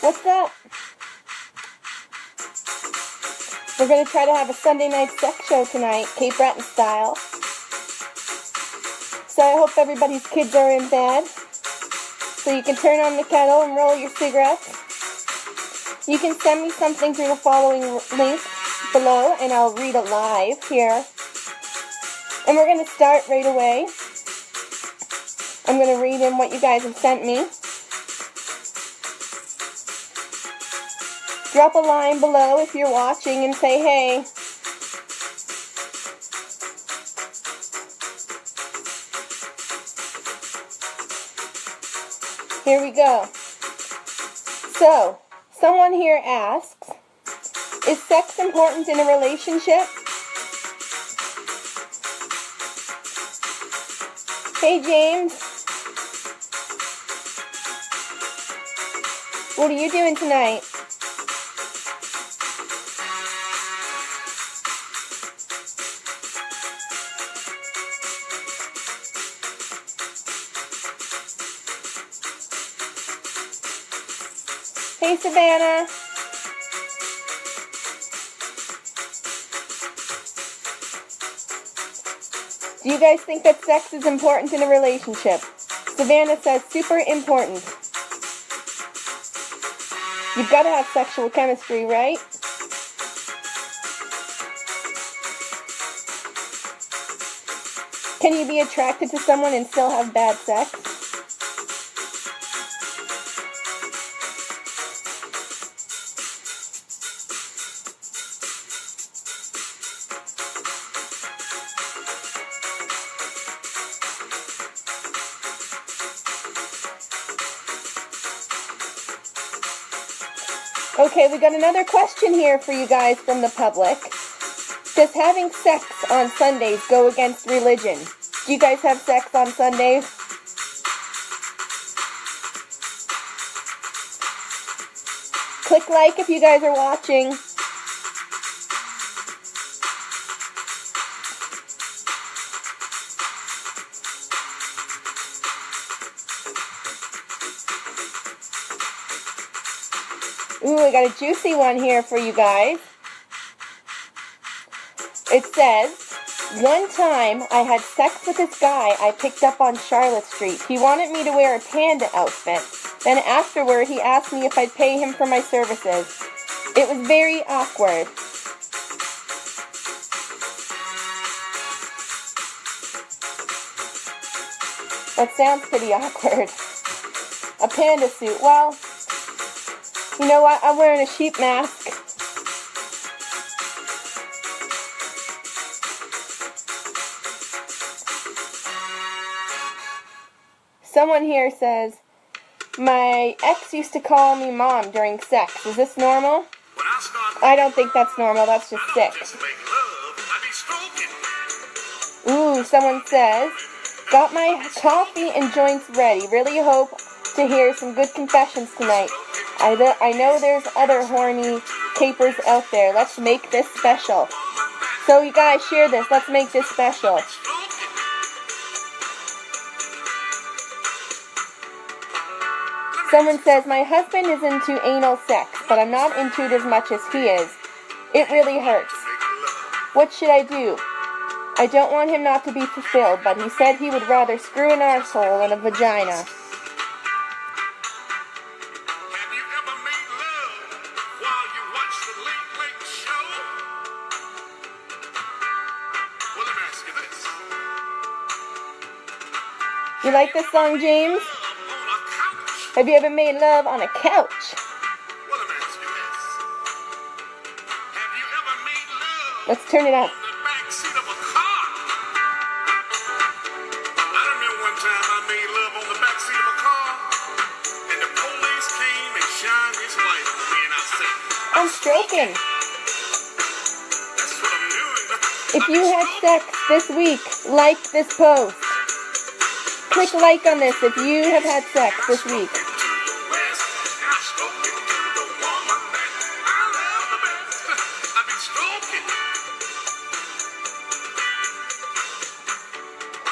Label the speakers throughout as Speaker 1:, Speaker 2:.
Speaker 1: What's up? We're going to try to have a Sunday night sex show tonight, Cape Breton style. So I hope everybody's kids are in bed, so you can turn on the kettle and roll your cigarettes. You can send me something through the following link below, and I'll read it live here. And we're going to start right away. I'm going to read in what you guys have sent me. Drop a line below if you're watching and say hey. Here we go. So, someone here asks, is sex important in a relationship? Hey James. What are you doing tonight? Hey Savannah. Do you guys think that sex is important in a relationship? Savannah says super important. You've got to have sexual chemistry, right? Can you be attracted to someone and still have bad sex? Okay, we got another question here for you guys from the public. Does having sex on Sundays go against religion? Do you guys have sex on Sundays? Click like if you guys are watching. Ooh, I got a juicy one here for you guys. It says, one time I had sex with this guy I picked up on Charlotte Street. He wanted me to wear a panda outfit. Then afterward, he asked me if I'd pay him for my services. It was very awkward. That sounds pretty awkward. A panda suit. Well, you know what? I'm wearing a sheep mask. Someone here says, my ex used to call me mom during sex. Is this normal? I don't think that's normal. That's just sick. Ooh, someone says, got my coffee and joints ready. Really hope to hear some good confessions tonight. I know there's other horny capers out there. Let's make this special. So you guys share this. Let's make this special. Someone says, my husband is into anal sex, but I'm not into it as much as he is. It really hurts. What should I do? I don't want him not to be fulfilled, but he said he would rather screw an arsehole than a vagina. You like this song, James? Have you ever made love on a couch? Let's turn it up. I'm stroking. If you had sex this week, like this post. Click like on this if you have had sex this week.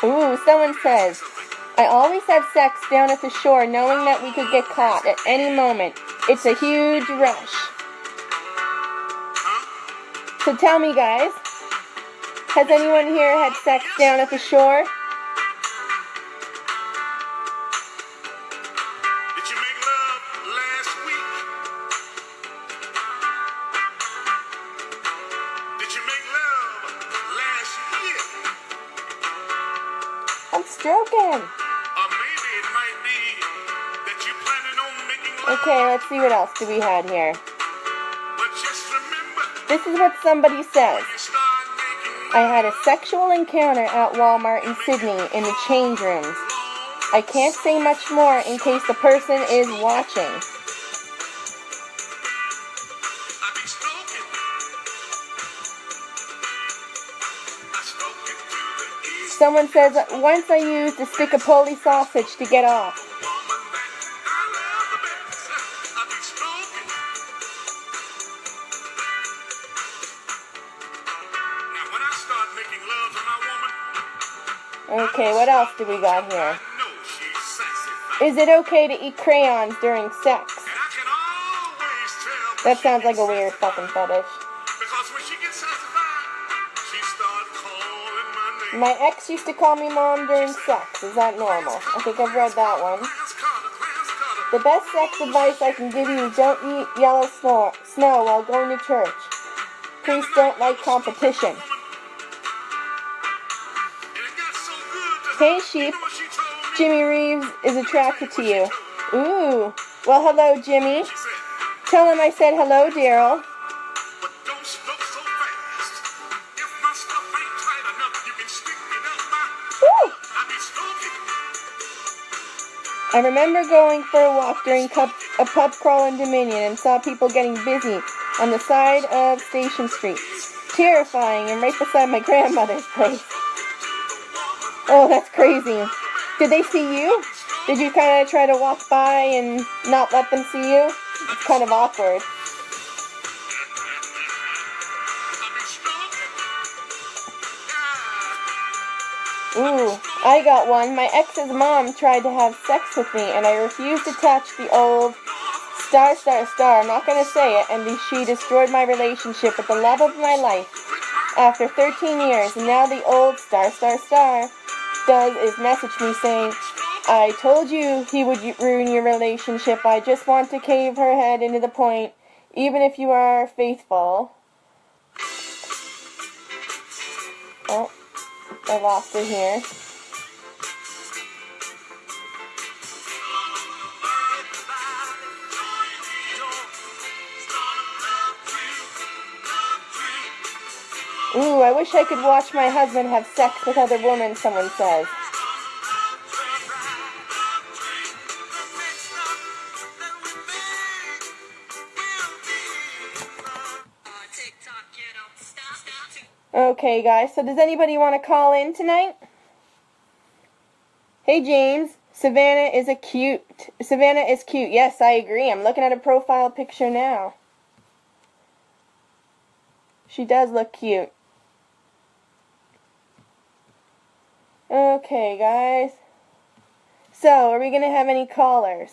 Speaker 1: Ooh, someone says, I always have sex down at the shore, knowing that we could get caught at any moment. It's a huge rush. So tell me, guys, has anyone here had sex down at the shore?
Speaker 2: Did you make love last week? Did you make love last year?
Speaker 1: I'm stroking.
Speaker 2: Or maybe it might be that you're planning on making love.
Speaker 1: Okay, let's see what else do we have here.
Speaker 2: But just remember,
Speaker 1: This is what somebody says.
Speaker 2: when you start making
Speaker 1: I had a sexual encounter at Walmart in Sydney in the change rooms. I can't say much more in case the person is watching.
Speaker 2: I be stroking. I stroke it to the east.
Speaker 1: Someone says, once I used a stick of Polish sausage to get off.
Speaker 2: Woman that I love the best. I be stroking. Now when I start making love to my woman,
Speaker 1: Okay, what else do we got here?
Speaker 2: I know she's sassy.
Speaker 1: Is it okay to eat crayons during sex?
Speaker 2: And I can always tell
Speaker 1: That sounds like a weird fucking fetish.
Speaker 2: because when she gets satisfied, she starts calling my name.
Speaker 1: My ex used to call me mom during sex. Is that normal? I think I've read that one.
Speaker 2: Clarence Carter, Clarence Carter.
Speaker 1: The best sex advice I can give you is don't eat yellow snow while going to church. Priests don't like competition.
Speaker 2: And it got so good to
Speaker 1: Hey
Speaker 2: her.
Speaker 1: sheep,
Speaker 2: You know what she told me?
Speaker 1: Jimmy Reeves is attracted to you. Ooh, well hello Jimmy.
Speaker 2: She said,
Speaker 1: Tell him I said hello, Daryl.
Speaker 2: but don't stroke so fast. If my stuff ain't tight enough, you can stick it up my
Speaker 1: Woo!
Speaker 2: I be stroking.
Speaker 1: I remember going for a walk during a pub crawl in Dominion and saw people getting busy on the side of Station Street. Terrifying, and right beside my grandmother's place. Oh, that's crazy. Did they see you? Did you kind of try to walk by and not let them see you? It's kind of awkward.
Speaker 2: I be stroking.
Speaker 1: Ooh, I got one. My ex's mom tried to have sex with me, and I refused to touch the old star. I'm not going to say it, and she destroyed my relationship with the love of my life. After 13 years, and now the old star does is message me saying, I told you he would ruin your relationship. I just want to cave her head into the point, even if you are faithful. Oh, I lost it here. Ooh, I wish I could watch my husband have sex with other women, someone says. Okay, guys, so does anybody want to call in tonight? Hey, James. Savannah is cute. Yes, I agree. I'm looking at her profile picture now. She does look cute. Okay, guys. So, are we going to have any callers?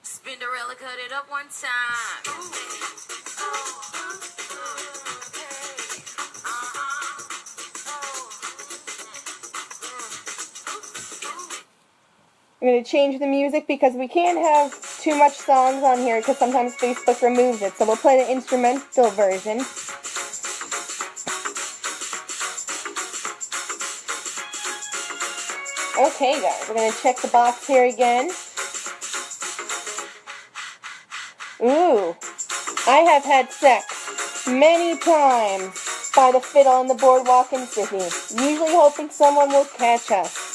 Speaker 3: Spinderella cut it up one time.
Speaker 1: I'm going to change the music because we can't have too much songs on here because sometimes Facebook removes it. So we'll play the instrumental version. Okay, guys, we're going to check the box here again. Ooh, I have had sex many times by the fiddle on the boardwalk in Sydney, usually hoping someone will catch us.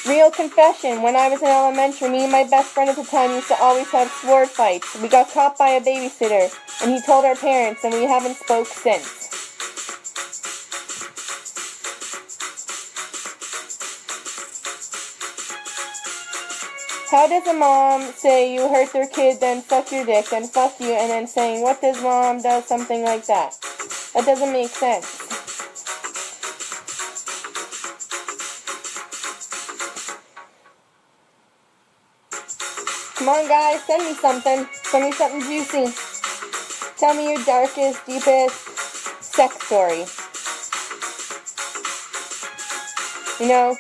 Speaker 1: Real confession, when I was in elementary, me and my best friend at the time used to always have sword fights. We got caught by a babysitter, and he told our parents, and we haven't spoke since. How does a mom say you hurt their kid, then suck your dick, then fuck you, and then saying, what does mom does something like that? That doesn't make sense. Come on, guys, send me something. Send me something juicy. Tell me your darkest, deepest sex story. You know,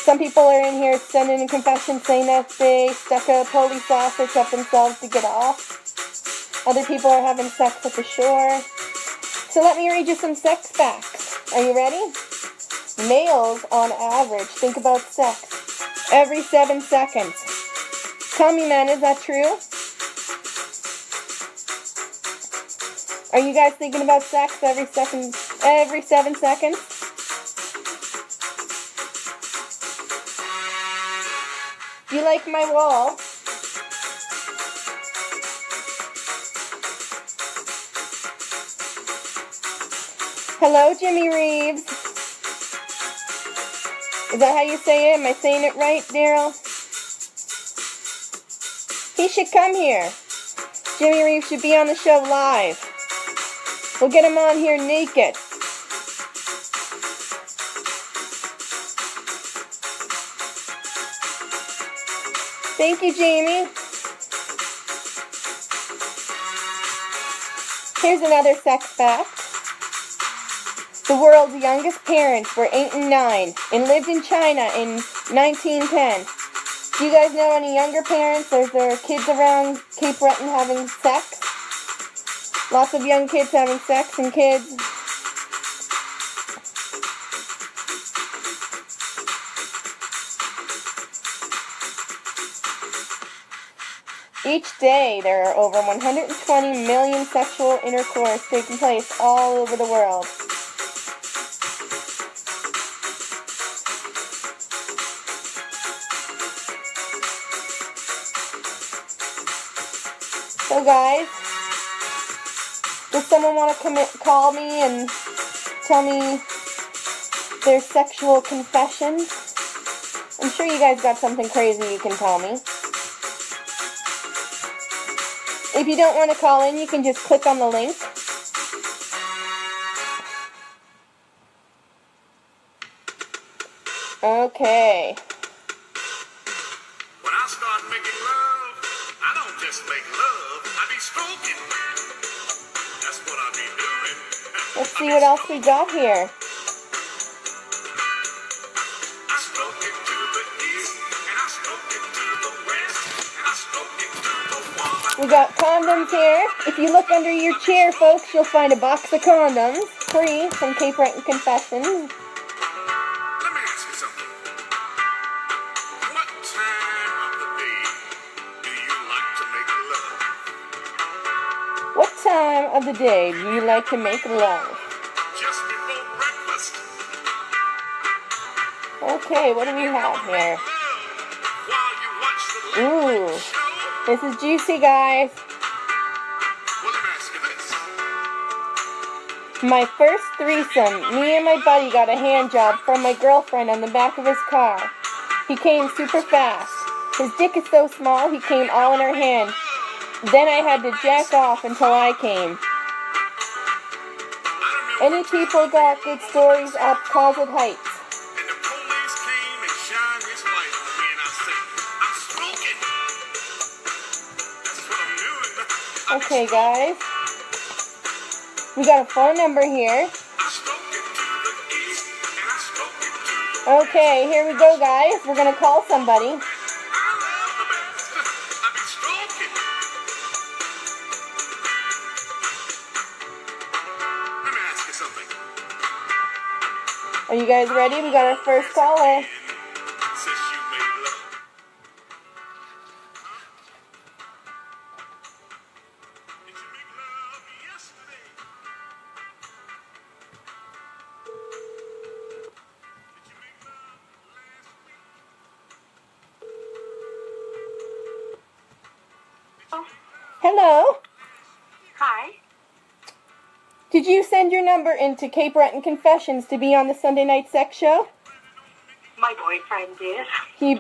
Speaker 1: some people are in here sending in confessions saying that they stuck a police officer up themselves to get off. Other people are having sex at the shore. So let me read you some sex facts. Are you ready? Males, on average, think about sex every 7 seconds. Tell me, man, is that true? Are you guys thinking about sex every 7 seconds? Do you like my wall? Hello, Jimmy Reeves. Is that how you say it? Am I saying it right, Daryl? He should come here. Jimmy Reeves should be on the show live. We'll get him on here naked. Thank you, Jamie. Here's another sex fact. The world's youngest parents were 8 and 9 and lived in China in 1910. Do you guys know any younger parents? Or is there kids around Cape Breton having sex? Lots of young kids having sex and kids. Each day, there are over 120 million sexual intercourse taking place all over the world. So guys, does someone want to call me and tell me their sexual confessions? I'm sure you guys got something crazy you can tell me. If you don't want to call in, you can just click on the link. Okay.
Speaker 2: When I start making love, I don't just make love, I be stroking. That's what I be doing.
Speaker 1: Let's see what else we got here.
Speaker 2: I stroke it to the east, and I stroke it to the west, and I stroke it to the west.
Speaker 1: We got condoms here. If you look under your chair, folks, you'll find a box of condoms. Free from Cape Breton Confessions.
Speaker 2: Let me ask you something. What time of the day do you like to make love?
Speaker 1: What time of the day do you like to make love?
Speaker 2: Just before breakfast.
Speaker 1: Okay, what do we have here?
Speaker 2: While you watch the
Speaker 1: Ooh,
Speaker 2: late show.
Speaker 1: this is juicy, guys.
Speaker 2: Well, let me ask you this.
Speaker 1: My first threesome, me and my buddy got a hand job from my girlfriend on the back of his car. He came super fast. His dick is so small, he came all in her hand. Then I had to jack off until I came. Any people got good stories up Closet Heights?
Speaker 2: And the police came and shined his light on me, and I said, I'm smoking. That's what I'm doing.
Speaker 1: Okay, guys. We got a phone number here.
Speaker 2: I stroke it to the east, and I stroke it to the
Speaker 1: Okay, here we go, guys. We're gonna call somebody.
Speaker 2: I love the best. I be stroking. Let me ask you something.
Speaker 1: Are you guys ready? We got our first caller.
Speaker 2: Since you made love. Did you make love yesterday? Did you make love last week?
Speaker 1: Hello?
Speaker 4: Hi.
Speaker 1: Did you send your number into Cape Breton Confessions to be on the Sunday Night Sex Show?
Speaker 4: my boyfriend did.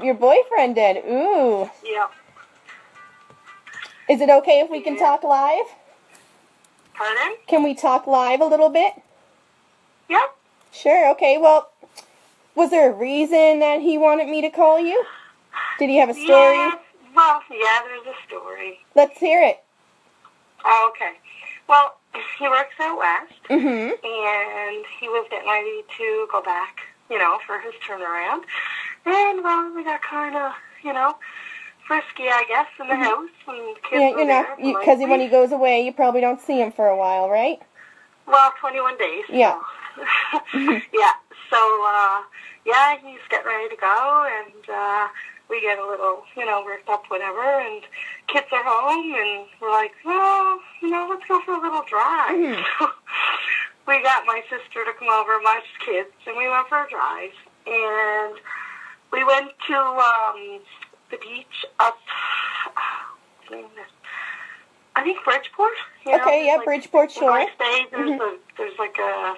Speaker 1: Your boyfriend did. Ooh.
Speaker 4: Yeah.
Speaker 1: Is it okay if we can talk live?
Speaker 4: Pardon?
Speaker 1: Can we talk live a little bit?
Speaker 4: Yep.
Speaker 1: Sure, okay. Well, was there a reason that he wanted me to call you? Did he have a story?
Speaker 4: Yeah, well, yeah, there's a story.
Speaker 1: Let's hear it.
Speaker 4: Oh, okay. Well, he works out west,
Speaker 1: Mm-hmm.
Speaker 4: and he was getting ready to go back, for his turnaround. And, well, we got kind of, frisky, I guess, in the house, and the kids
Speaker 1: Yeah,
Speaker 4: were
Speaker 1: you're
Speaker 4: there.
Speaker 1: not, because when he goes away, you probably don't see him for a while, right?
Speaker 4: Well, 21 days.
Speaker 1: Yeah.
Speaker 4: So. Yeah. So, yeah, he's getting ready to go, and we get a little, worked up, whatever, and kids are home, and we're like, well, let's go for a little drive.
Speaker 1: Mhm.
Speaker 4: So we got my sister to come over, my kids, and we went for a drive, and we went to the beach up, I think Bridgeport.
Speaker 1: Okay, yeah, Bridgeport Shore.
Speaker 4: Where I stayed, there's like a,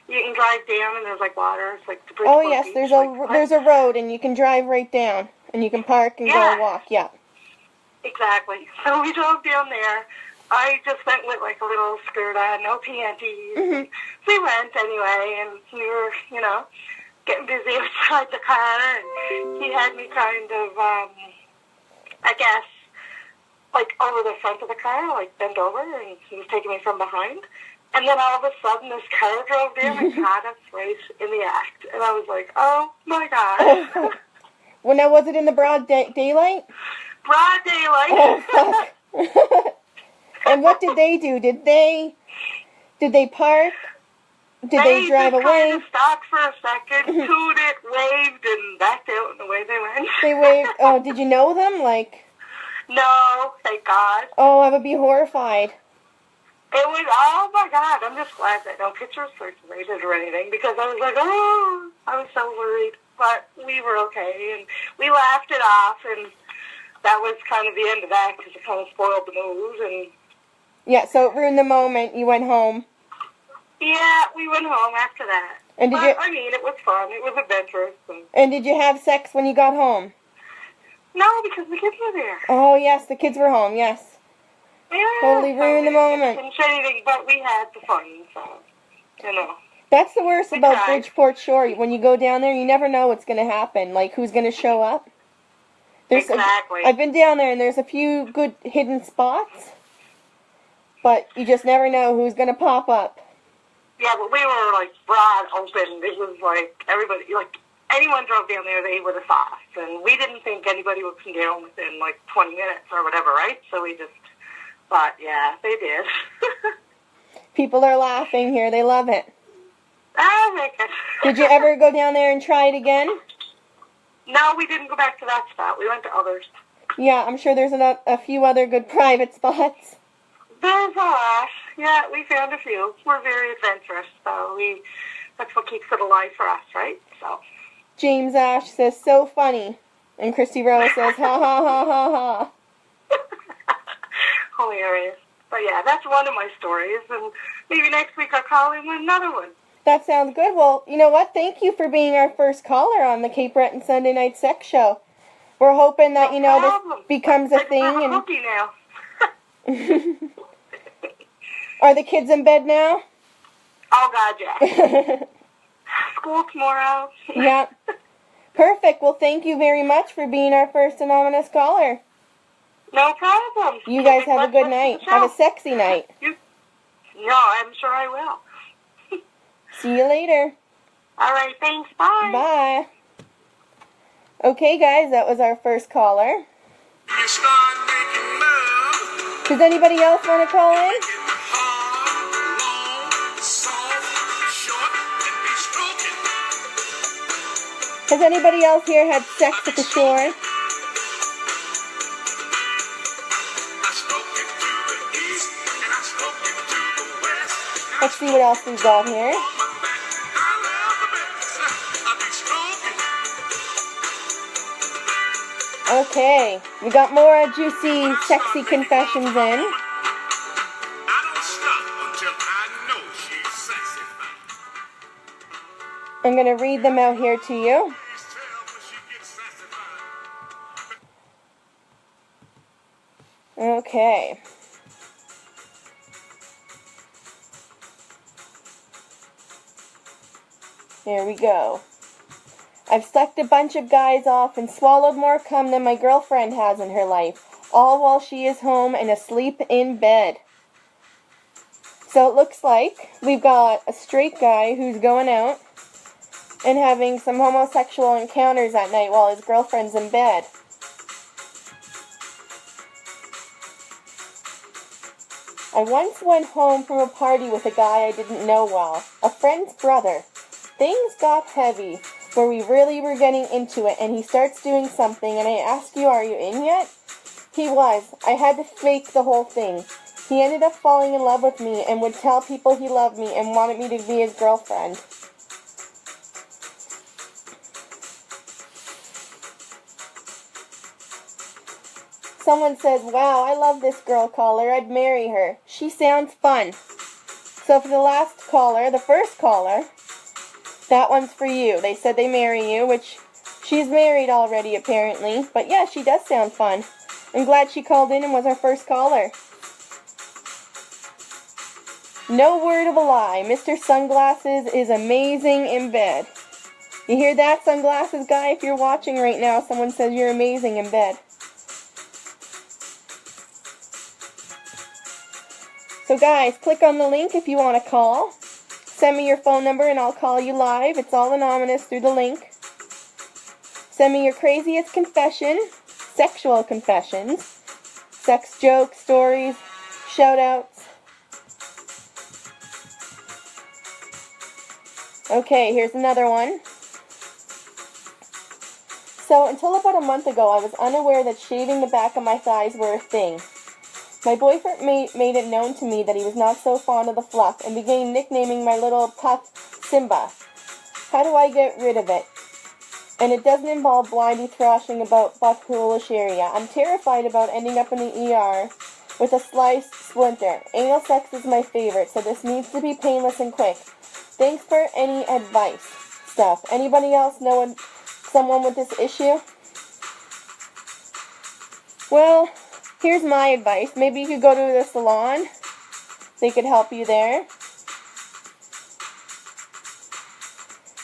Speaker 4: you can drive down and there's like water. It's like the Bridgeport
Speaker 1: Oh yes,
Speaker 4: Beach,
Speaker 1: there's a road and you can drive right down and you can park and go walk. Yeah.
Speaker 4: Exactly. So we drove down there. I just went with like a little skirt on, no panties.
Speaker 1: Mhm.
Speaker 4: We went anyway, and we were, getting busy outside the car, and he had me kind of, I guess, like over the front of the car, like bent over, and he was taking me from behind. And then all of a sudden, this car drove down and caught us right in the act. And I was like, oh my God.
Speaker 1: Well, now, was it in the broad daylight?
Speaker 4: Broad daylight.
Speaker 1: Oh, fuck. And what did they do? Did they park? Did they drive
Speaker 4: just
Speaker 1: away?
Speaker 4: kind of stopped for a second, tooted, waved, and backed out, and away they went.
Speaker 1: They waved. Oh, did you know them? Like,
Speaker 4: No, thank God.
Speaker 1: oh, I would be horrified.
Speaker 4: It was, oh my God, I'm just glad that no pictures circulated or anything, because I was like, oh, I was so worried. But we were okay, and we laughed it off, and that was kind of the end of that, because it kind of spoiled the mood, and...
Speaker 1: Yeah, so it ruined the moment. You went home.
Speaker 4: Yeah, we went home after that.
Speaker 1: And did
Speaker 4: but,
Speaker 1: you?
Speaker 4: I mean, it was fun. It was adventurous.
Speaker 1: And did you have sex when you got home?
Speaker 4: No, because the kids were there.
Speaker 1: Oh yes, the kids were home. Yes.
Speaker 4: Yeah.
Speaker 1: Totally ruined the moment.
Speaker 4: Didn't say anything, but we had the fun, so,
Speaker 1: That's the worst
Speaker 4: We
Speaker 1: about
Speaker 4: tried.
Speaker 1: Bridgeport Shore. When you go down there, you never know what's going to happen. Like, who's going to show up.
Speaker 4: Exactly.
Speaker 1: I've been down there, and there's a few good hidden spots. But you just never know who's going to pop up.
Speaker 4: Yeah, but we were, like, broad open. It was, like, everybody, like, anyone drove down there, they would have saw us. And we didn't think anybody would come down within, like, 20 minutes or whatever, right? So we just thought, yeah, they did.
Speaker 1: People are laughing here. They love it.
Speaker 4: I'll make it.
Speaker 1: Did you ever go down there and try it again?
Speaker 4: No, we didn't go back to that spot. We went to others.
Speaker 1: Yeah, I'm sure there's a few other good private spots.
Speaker 4: There's a lot. Yeah, we found a few. We're very adventurous, so that's what keeps it alive for us, right? So.
Speaker 1: James Ash says, so funny. And Christy Rose says, ha ha ha ha ha.
Speaker 4: Hilarious. But yeah, that's one of my stories, and maybe next week I'll call in with another one.
Speaker 1: That sounds good. Well, you know what? Thank you for being our first caller on the Cape Breton Sunday Night Sex Show. We're hoping that,
Speaker 4: No
Speaker 1: this
Speaker 4: problem.
Speaker 1: becomes a
Speaker 4: Let's
Speaker 1: thing.
Speaker 4: have a
Speaker 1: And
Speaker 4: cookie now.
Speaker 1: are the kids in bed now?
Speaker 4: Oh, God, yeah. School tomorrow.
Speaker 1: Yeah. Perfect. Well, thank you very much for being our first anonymous caller.
Speaker 4: No problem.
Speaker 1: You guys have a
Speaker 4: Let's
Speaker 1: good
Speaker 4: listen to
Speaker 1: night.
Speaker 4: the
Speaker 1: Have a
Speaker 4: show.
Speaker 1: sexy night.
Speaker 4: No, I'm sure I will.
Speaker 1: See you later.
Speaker 4: All right, thanks. Bye.
Speaker 1: Bye. Okay, guys, that was our first caller.
Speaker 2: You start making love.
Speaker 1: Does anybody else want to call in?
Speaker 2: Make it hard, long, soft, short, and be stroking.
Speaker 1: Has anybody else here had sex at the shore?
Speaker 2: I stroke it to the east, and I stroke it to the west.
Speaker 1: Let's see what else we've got here.
Speaker 2: On my back, I love the best. I be stroking.
Speaker 1: Okay, we got more juicy, sexy confessions in.
Speaker 2: I don't stop until I know she's sexy.
Speaker 1: I'm going to read them out here to you.
Speaker 2: Please
Speaker 1: Okay. Here we go. I've sucked a bunch of guys off and swallowed more cum than my girlfriend has in her life, all while she is home and asleep in bed. So it looks like we've got a straight guy who's going out and having some homosexual encounters at night while his girlfriend's in bed. I once went home from a party with a guy I didn't know well, a friend's brother. Things got heavy, where we really were getting into it, and he starts doing something, and I ask you, are you in yet? He was. I had to fake the whole thing. He ended up falling in love with me and would tell people he loved me and wanted me to be his girlfriend. Someone says, wow, I love this girl caller. I'd marry her. She sounds fun. So for the last caller, the first caller, that one's for you. They said they marry you, which she's married already apparently. But yeah, she does sound fun. I'm glad she called in and was our first caller. No word of a lie. Mr. Sunglasses is amazing in bed. You hear that, Sunglasses guy? If you're watching right now, someone says you're amazing in bed. So guys, click on the link if you want to call. Send me your phone number and I'll call you live. It's all anonymous through the link. Send me your craziest confession, sexual confessions, sex jokes, stories, shout-outs. Okay, here's another one. So, until about a month ago, I was unaware that shaving the back of my thighs were a thing. My boyfriend made it known to me that he was not so fond of the fluff and began nicknaming my little puff Simba. How do I get rid of it? And it doesn't involve blindly thrashing about buttholeish area. I'm terrified about ending up in the ER with a sliced splinter. Anal sex is my favorite, so this needs to be painless and quick. Thanks for any advice. Stuff. Anybody else know someone with this issue? Well, here's my advice. Maybe you could go to the salon. They could help you there.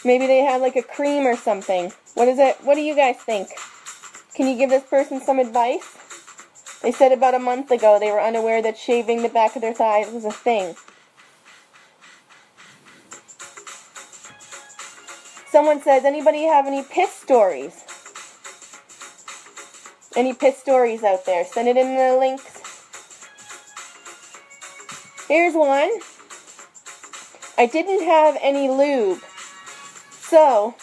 Speaker 1: Maybe they have like a cream or something. What is it? What do you guys think? Can you give this person some advice? They said about a month ago they were unaware that shaving the back of their thighs was a thing. Someone says, anybody have any piss stories? Any piss stories out there? Send it in the links. Here's one. I didn't have any lube, so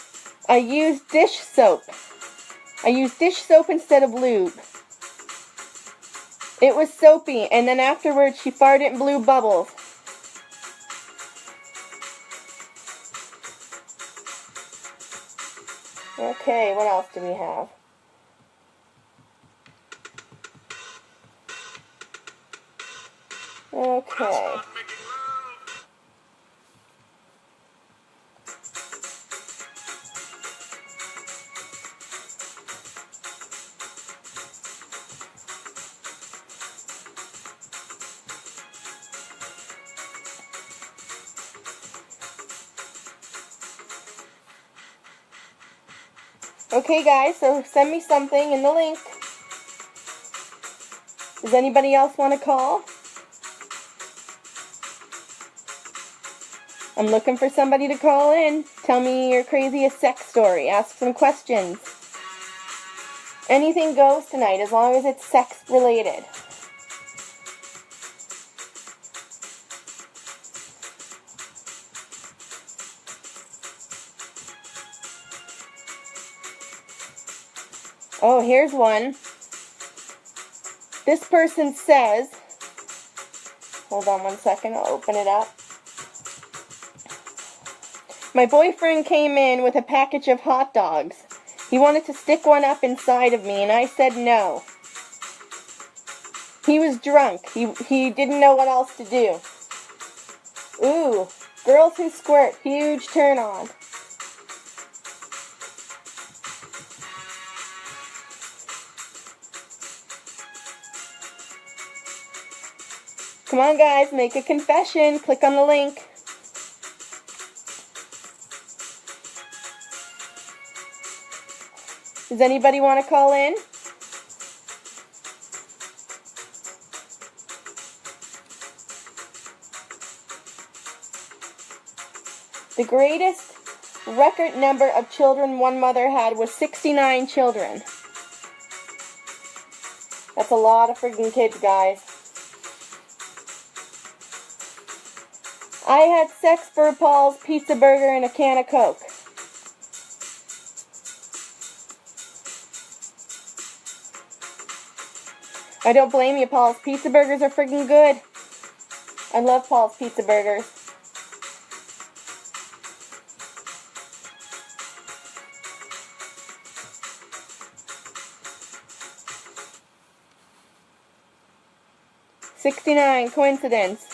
Speaker 1: I used dish soap. I used dish soap instead of lube. It was soapy, and then afterwards she farted and blew bubbles. Okay, what else do we have? Okay. Okay guys, so send me something in the link. Does anybody else want to call? I'm looking for somebody to call in. Tell me your craziest sex story. Ask some questions. Anything goes tonight as long as it's sex related. Oh, here's one. This person says, hold on one second, I'll open it up. My boyfriend came in with a package of hot dogs. He wanted to stick one up inside of me, and I said no. He was drunk. He didn't know what else to do. Ooh, girls who squirt, huge turn on. Come on, guys, make a confession. Click on the link. Does anybody want to call in? The greatest record number of children one mother had was 69 children. That's a lot of freaking kids, guys. I had sex for Paul's pizza burger and a can of Coke. I don't blame you, Paul's pizza burgers are freaking good. I love Paul's pizza burgers. $69, coincidence.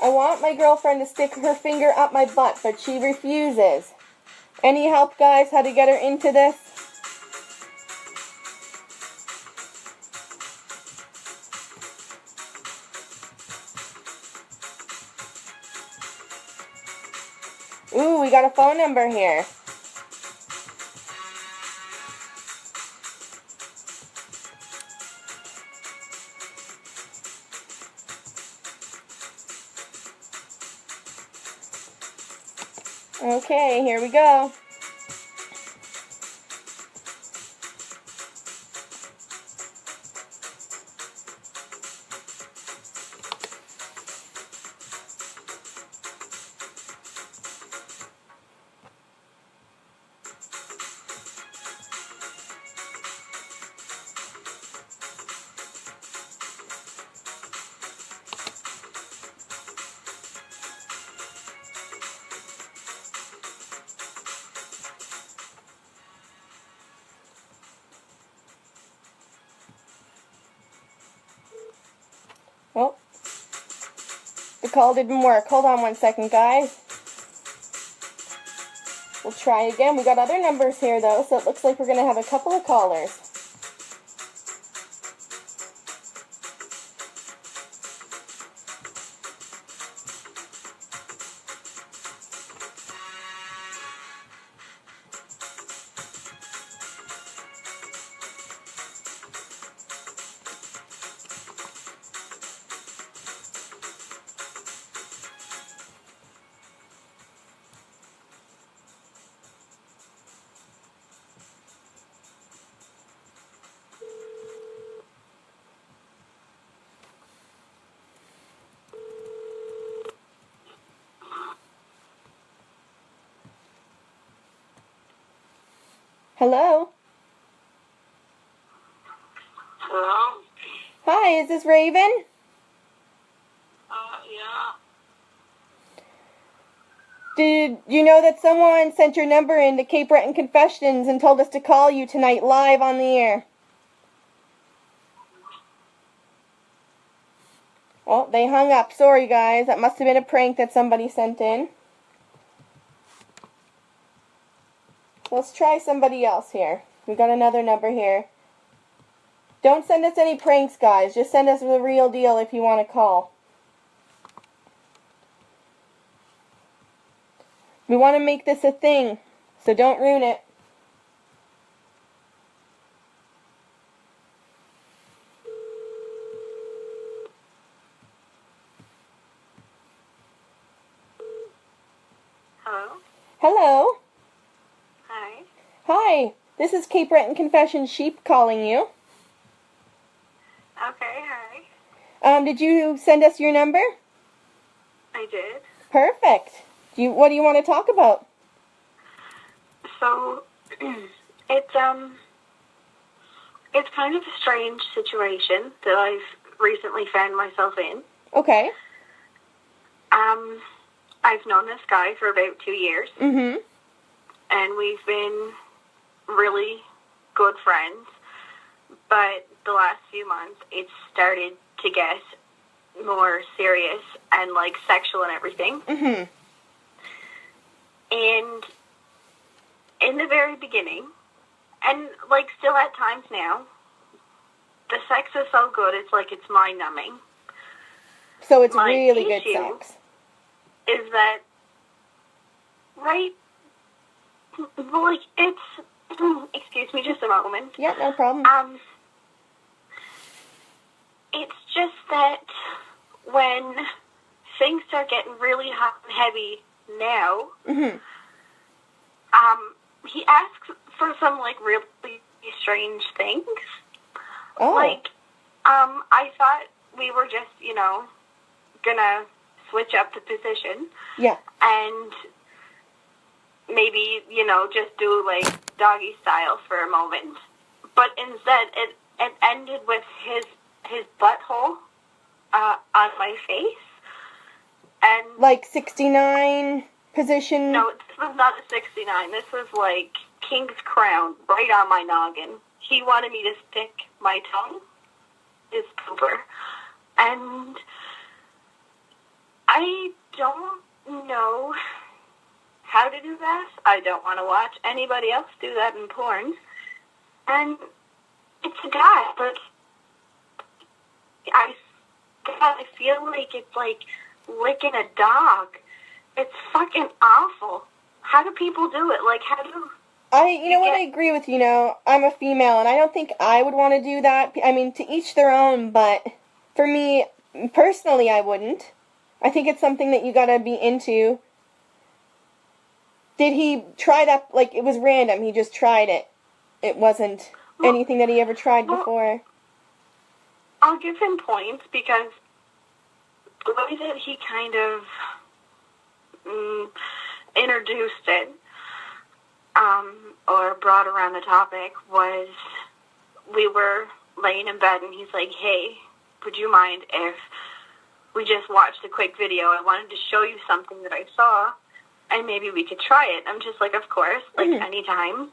Speaker 1: I want my girlfriend to stick her finger up my butt, but she refuses. Any help, guys, how to get her into this? Ooh, we got a phone number here. Okay, here we go. Oh, the call didn't work. Hold on one second, guys. We'll try again. We got other numbers here, though, so it looks like we're going to have a couple of callers. Hello?
Speaker 4: Hello?
Speaker 1: Hi, is this Raven?
Speaker 4: Yeah.
Speaker 1: Did you know that someone sent your number in to Cape Breton Confessions and told us to call you tonight live on the air? Oh, they hung up. Sorry, guys. That must have been a prank that somebody sent in. Let's try somebody else here. We got another number here. Don't send us any pranks, guys. Just send us the real deal if you want to call. We want to make this a thing, so don't ruin it.
Speaker 4: Hello?
Speaker 1: Hello.
Speaker 4: Hi.
Speaker 1: Hi. This is Cape Breton Confessions Sheep calling you.
Speaker 4: Okay, hi.
Speaker 1: Did you send us your number?
Speaker 4: I did.
Speaker 1: Perfect. What do you want to talk about?
Speaker 4: So, it's kind of a strange situation that I've recently found myself in.
Speaker 1: Okay.
Speaker 4: I've known this guy for about 2 years.
Speaker 1: Mm-hmm.
Speaker 4: And we've been really good friends. But the last few months, it's started to get more serious and, like, sexual and everything.
Speaker 1: Mm-hmm.
Speaker 4: And in the very beginning, and, like, still at times now, the sex is so good, it's mind-numbing.
Speaker 1: So it's
Speaker 4: My
Speaker 1: really good
Speaker 4: issue
Speaker 1: sex.
Speaker 4: is that, right, like, it's, excuse me just a moment.
Speaker 1: Yeah, no problem.
Speaker 4: It's just that when things start getting really hot and heavy now, he asks for some, like, really strange things.
Speaker 1: Oh.
Speaker 4: Like, I thought we were just, gonna switch up the position.
Speaker 1: Yeah.
Speaker 4: And maybe, just do, like, doggy style for a moment. But instead, it ended with his butthole on my face. And
Speaker 1: Like 69 position?
Speaker 4: no, this was not a 69. This was, like, King's Crown, right on my noggin. He wanted me to stick my tongue, his pooper. And I don't know how to do that. I don't want to watch anybody else do that in porn. And it's a guy, but I feel like it's like licking a dog. It's fucking awful. How do people do it? Like, how do...
Speaker 1: I agree with you. I'm a female, and I don't think I would want to do that. I mean, to each their own, but for me, personally, I wouldn't. I think it's something that you gotta be into. Did he try that, like, it was random, he just tried it? It wasn't anything that he ever tried before?
Speaker 4: I'll give him points, because the way that he kind of introduced it, or brought around the topic, was we were laying in bed and he's like, hey, would you mind if we just watched a quick video? I wanted to show you something that I saw, and maybe we could try it. I'm just like, of course, like, anytime,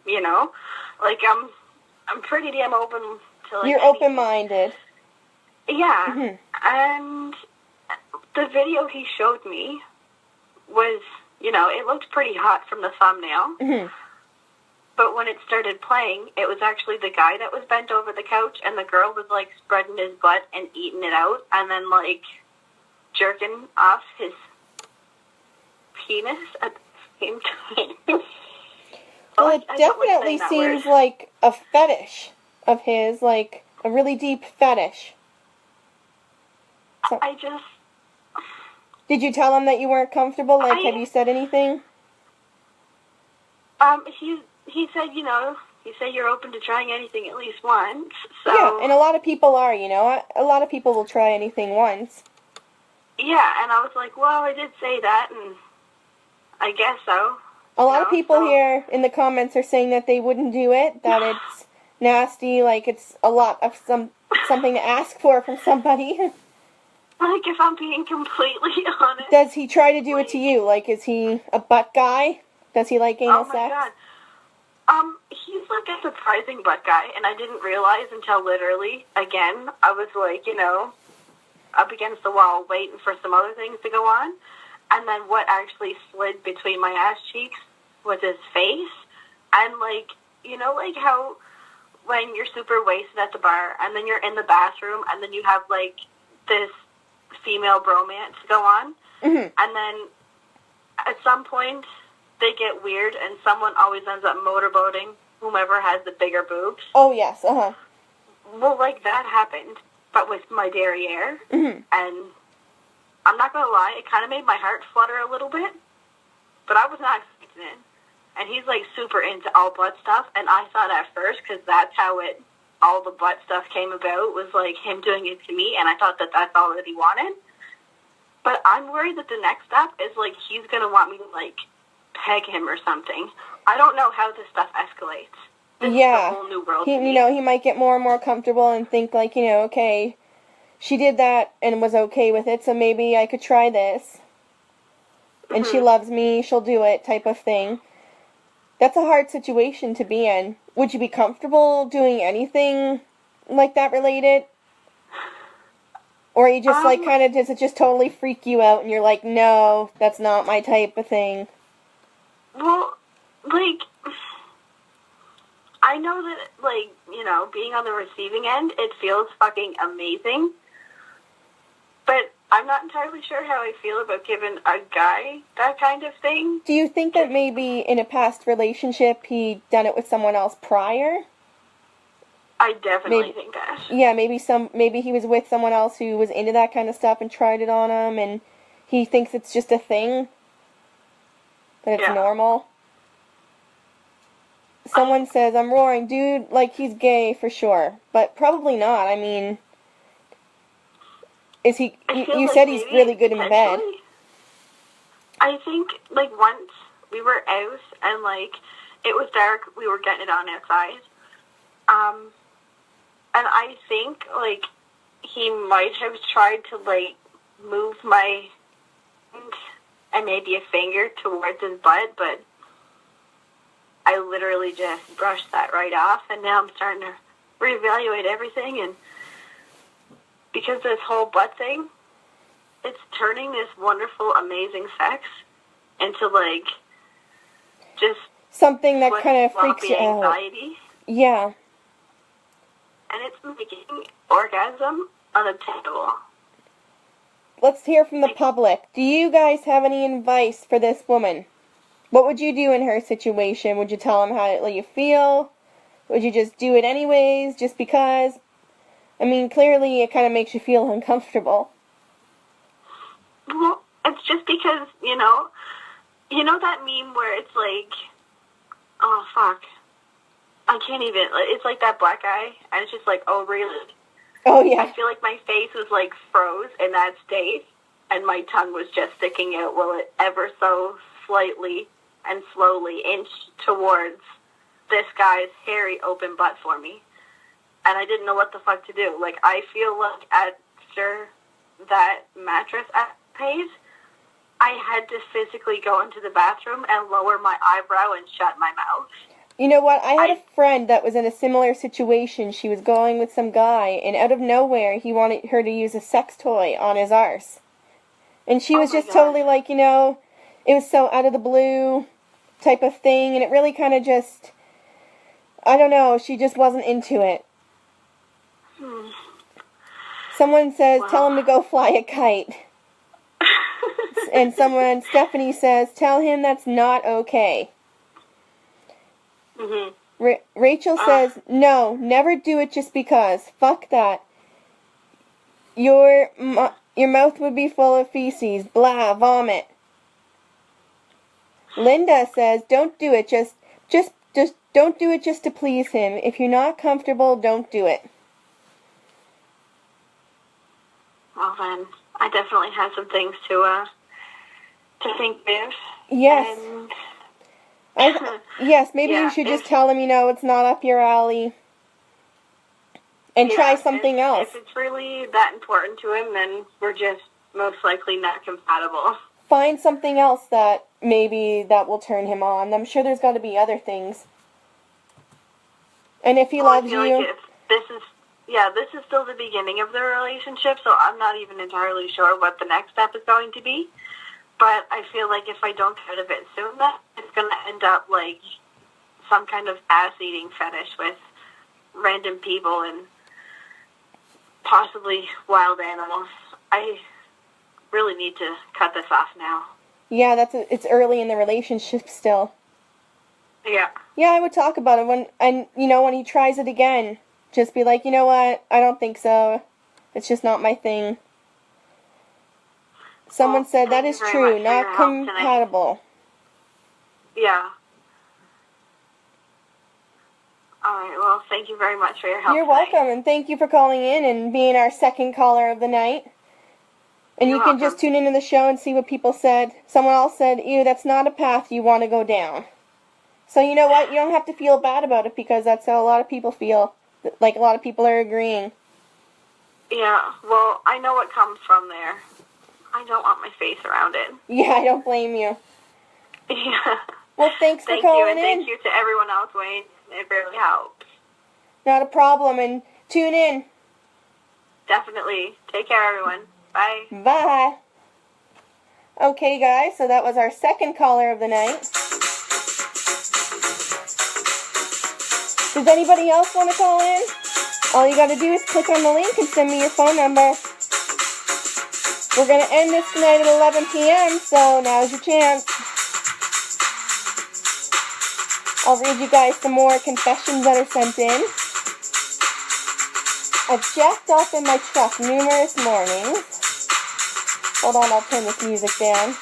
Speaker 4: like, I'm pretty damn open to, like,
Speaker 1: You're open-minded.
Speaker 4: Yeah, and the video he showed me was, it looked pretty hot from the thumbnail. But when it started playing, it was actually the guy that was bent over the couch, and the girl was, like, spreading his butt and eating it out, and then, like, jerking off his penis at the same time.
Speaker 1: Well, it definitely seems like a fetish of his, like, a really deep fetish. So,
Speaker 4: I just...
Speaker 1: Did you tell him that you weren't comfortable? Like, have you said anything?
Speaker 4: He said, he said you're open to trying anything at least once, so...
Speaker 1: Yeah, and a lot of people are, A lot of people will try anything once.
Speaker 4: Yeah, and I was like, well, I did say that, and I guess so.
Speaker 1: A lot of people here in the comments are saying that they wouldn't do it, that it's nasty, like it's a lot of something to ask for from somebody.
Speaker 4: Like, if I'm being completely honest...
Speaker 1: Does he try to do it to you? Like, is he a butt guy? Does he like anal sex?
Speaker 4: Oh, my God. He's like a surprising butt guy, and I didn't realize until literally, again, I was like, up against the wall waiting for some other things to go on, and then what actually slid between my ass cheeks was his face, and like, like how when you're super wasted at the bar, and then you're in the bathroom, and then you have like this female bromance go on, and then at some point they get weird, and someone always ends up motorboating whomever has the bigger boobs.
Speaker 1: Oh, yes,
Speaker 4: Well, like, that happened, but with my derriere, and I'm not going to lie, it kind of made my heart flutter a little bit, but I was not expecting it. And he's, like, super into all butt stuff, and I thought at first, because that's how all the butt stuff came about, was, like, him doing it to me, and I thought that that's all that he wanted. But I'm worried that the next step is, like, he's going to want me to, like, peg him or something. I don't know how this stuff escalates. This is a whole new world to me.
Speaker 1: He might get more and more comfortable and think, like, okay, she did that and was okay with it, so maybe I could try this. And she loves me, she'll do it, type of thing. That's a hard situation to be in. Would you be comfortable doing anything like that related? Or are you just, like, does it just totally freak you out and you're like, no, that's not my type of thing?
Speaker 4: Well, like, I know that, like, you know, being on the receiving end, it feels fucking amazing. But I'm not entirely sure how I feel about giving a guy that kind of thing.
Speaker 1: Do you think that maybe in a past relationship he'd done it with someone else prior?
Speaker 4: I definitely think that.
Speaker 1: Yeah, maybe he was with someone else who was into that kind of stuff and tried it on him, and he thinks it's just a thing, that it's normal. Someone says, I'm roaring, dude, like he's gay for sure, but probably not. I mean, is he? You
Speaker 4: like
Speaker 1: said he's really good in bed.
Speaker 4: I think, like, once we were out and, like, it was dark, we were getting it on outside. And I think, like, he might have tried to, like, move my hand and maybe a finger towards his butt, but I literally just brushed that right off, and now I'm starting to reevaluate everything, and because this whole butt thing, it's turning this wonderful, amazing sex into, like, just
Speaker 1: something that kind of freaks you out.
Speaker 4: Anxiety.
Speaker 1: Yeah.
Speaker 4: And it's making orgasm unattainable.
Speaker 1: Let's hear from the public. Do you guys have any advice for this woman? What would you do in her situation? Would you tell him how you feel? Would you just do it anyways, just because? I mean, clearly it kind of makes you feel uncomfortable.
Speaker 4: Well, it's just because, you know that meme where it's like, oh, fuck. I can't even, it's like that black guy, and it's just like, oh, really?
Speaker 1: Oh, yeah.
Speaker 4: I feel like my face was, like, froze in that state, and my tongue was just sticking out while it ever so slightly and slowly inched towards this guy's hairy open butt for me. And I didn't know what the fuck to do. Like, I feel like after that mattress phase, I had to physically go into the bathroom and lower my eyebrow and shut my mouth.
Speaker 1: You know what? I had a friend that was in a similar situation. She was going with some guy, and out of nowhere, he wanted her to use a sex toy on his arse. And she was just totally like, you know, it was so out of the blue type of thing, and it really kind of just, I don't know, she just wasn't into it. Someone says, tell him to go fly a kite. And Stephanie says, tell him that's not okay.
Speaker 4: Mm-hmm.
Speaker 1: Rachel says, no, never do it just because. Fuck that. Your mouth would be full of feces. Blah, vomit. Linda says, don't do it. Just don't do it just to please him. If you're not comfortable, don't do it.
Speaker 4: Well, then, I definitely have some things to think about.
Speaker 1: Yes.
Speaker 4: And
Speaker 1: yes, maybe you should just tell him, you know, it's not up your alley. And try something else.
Speaker 4: If it's really that important to him, then we're just most likely not compatible.
Speaker 1: Find something else that maybe that will turn him on. I'm sure there's got to be other things. And if he loves you...
Speaker 4: Like this is still the beginning of the relationship, so I'm not even entirely sure what the next step is going to be. But I feel like if I don't get out of it soon, that it's going to end up like some kind of ass-eating fetish with random people and possibly wild animals. I really need to cut this off now.
Speaker 1: Yeah, it's early in the relationship still.
Speaker 4: Yeah.
Speaker 1: Yeah, I would talk about it when he tries it again. Just be like, you know what? I don't think so. It's just not my thing. Someone said that is true, not compatible.
Speaker 4: Yeah. Alright, well, thank you very much for your help.
Speaker 1: You're welcome, and thank you for calling in and being our second caller of the night. And you can just tune into the show and see what people said. Someone else said, ew, that's not a path you want to go down. So you know what? You don't have to feel bad about it because that's how a lot of people feel. Like a lot of people are agreeing.
Speaker 4: Yeah, well, I know what comes from there. I don't want my face around it.
Speaker 1: Yeah, I don't blame you.
Speaker 4: Yeah.
Speaker 1: Well, thanks for calling in.
Speaker 4: Thank you to everyone else, Wayne. It really helps.
Speaker 1: Not a problem, and tune in.
Speaker 4: Definitely. Take care, everyone. Bye.
Speaker 1: Bye. Okay, guys, so that was our second caller of the night. Does anybody else want to call in? All you gotta do is click on the link and send me your phone number. We're gonna end this tonight at 11 p.m., so now's your chance. I'll read you guys some more confessions that are sent in. I've jacked off in my truck numerous mornings. Hold on, I'll turn this music down.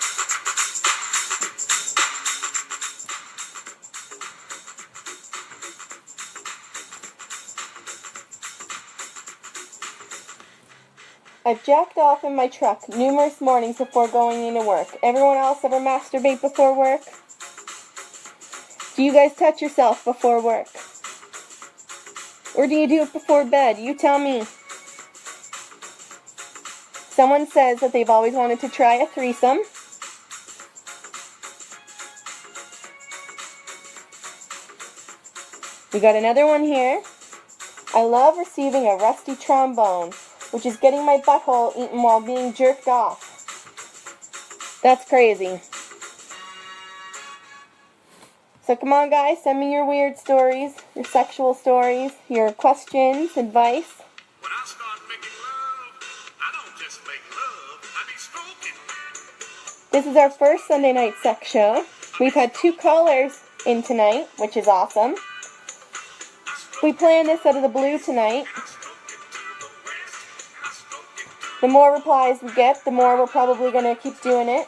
Speaker 1: I've jacked off in my truck numerous mornings before going into work. Everyone else ever masturbate before work? Do you guys touch yourself before work? Or do you do it before bed? You tell me. Someone says that they've always wanted to try a threesome. We got another one here. I love receiving a rusty trombone, which is getting my butthole eaten while being jerked off. That's crazy. So come on, guys, send me your weird stories, your sexual stories, your questions, advice.
Speaker 2: When I start making love, I don't just make love, I be stroking.
Speaker 1: This is our first Sunday night sex show. We've had 2 callers in tonight, which is awesome. We planned this out of the blue tonight. The more replies we get, the more we're probably going to keep doing it.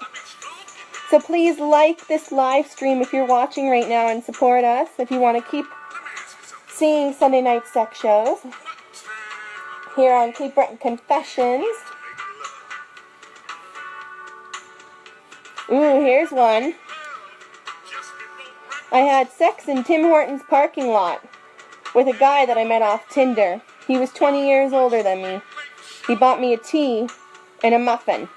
Speaker 1: So please like this live stream if you're watching right now and support us if you want to keep seeing Sunday night sex shows here on Cape Breton Confessions. Ooh, here's one. I had sex in Tim Hortons parking lot with a guy that I met off Tinder. He was 20 years older than me. He bought me a tea and a muffin.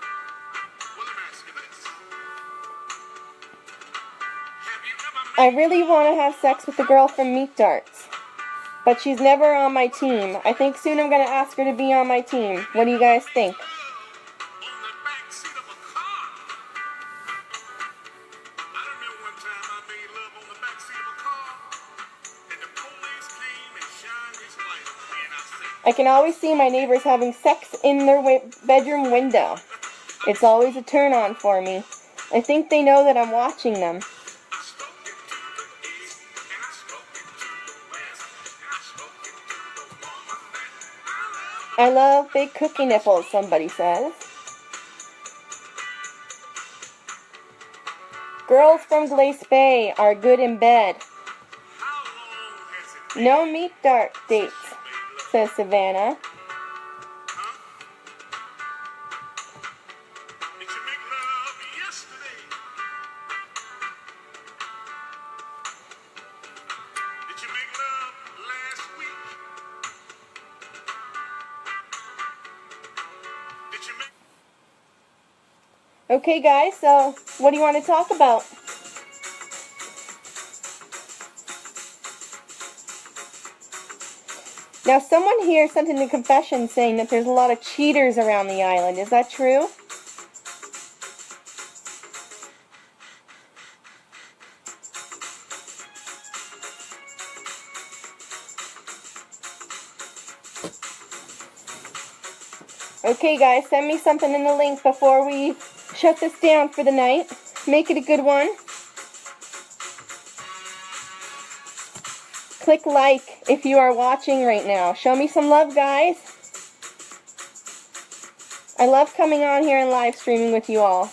Speaker 1: I really want to have sex with the girl from Meat Darts, but she's never on my team. I think soon I'm going to ask her to be on my team. What do you guys think? I can always see my neighbors having sex in their bedroom window. It's always a turn on for me. I think they know that I'm watching them. I love big cookie nipples, somebody says. Girls from Glace Bay are good in bed. No meat dart dates, says Savannah.
Speaker 2: Did you make love yesterday? Did you make love last week? Did you make...
Speaker 1: Okay, guys, so what do you want to talk about? Now, someone here sent in a confession saying that there's a lot of cheaters around the island. Is that true? Okay, guys, send me something in the link before we shut this down for the night. Make it a good one. Click like if you are watching right now. Show me some love, guys. I love coming on here and live streaming with you all.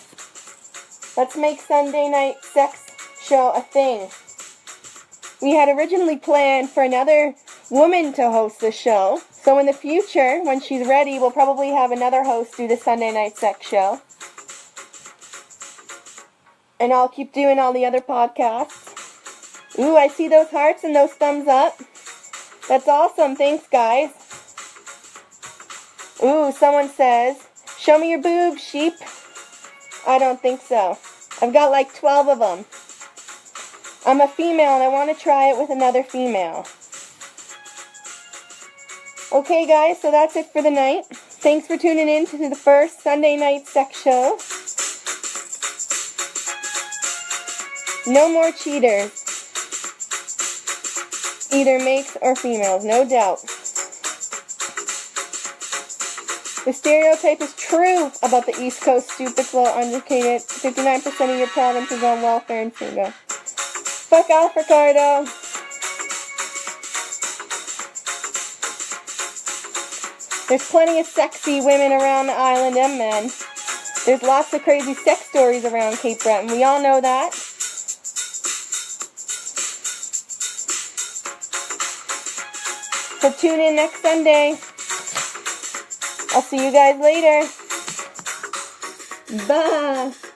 Speaker 1: Let's make Sunday night sex show a thing. We had originally planned for another woman to host the show. So in the future, when she's ready, we'll probably have another host do the Sunday night sex show. And I'll keep doing all the other podcasts. Ooh, I see those hearts and those thumbs up. That's awesome. Thanks, guys. Ooh, someone says, show me your boobs, sheep. I don't think so. I've got like 12 of them. I'm a female and I want to try it with another female. Okay, guys, so that's it for the night. Thanks for tuning in to the first Sunday night sex show. No more cheaters. Either makes or females, no doubt. The stereotype is true about the East Coast stupid, slow, uneducated. 59% of your province is on welfare and single. Fuck off, Ricardo. There's plenty of sexy women around the island and men. There's lots of crazy sex stories around Cape Breton. We all know that. So tune in next Sunday. I'll see you guys later. Bye.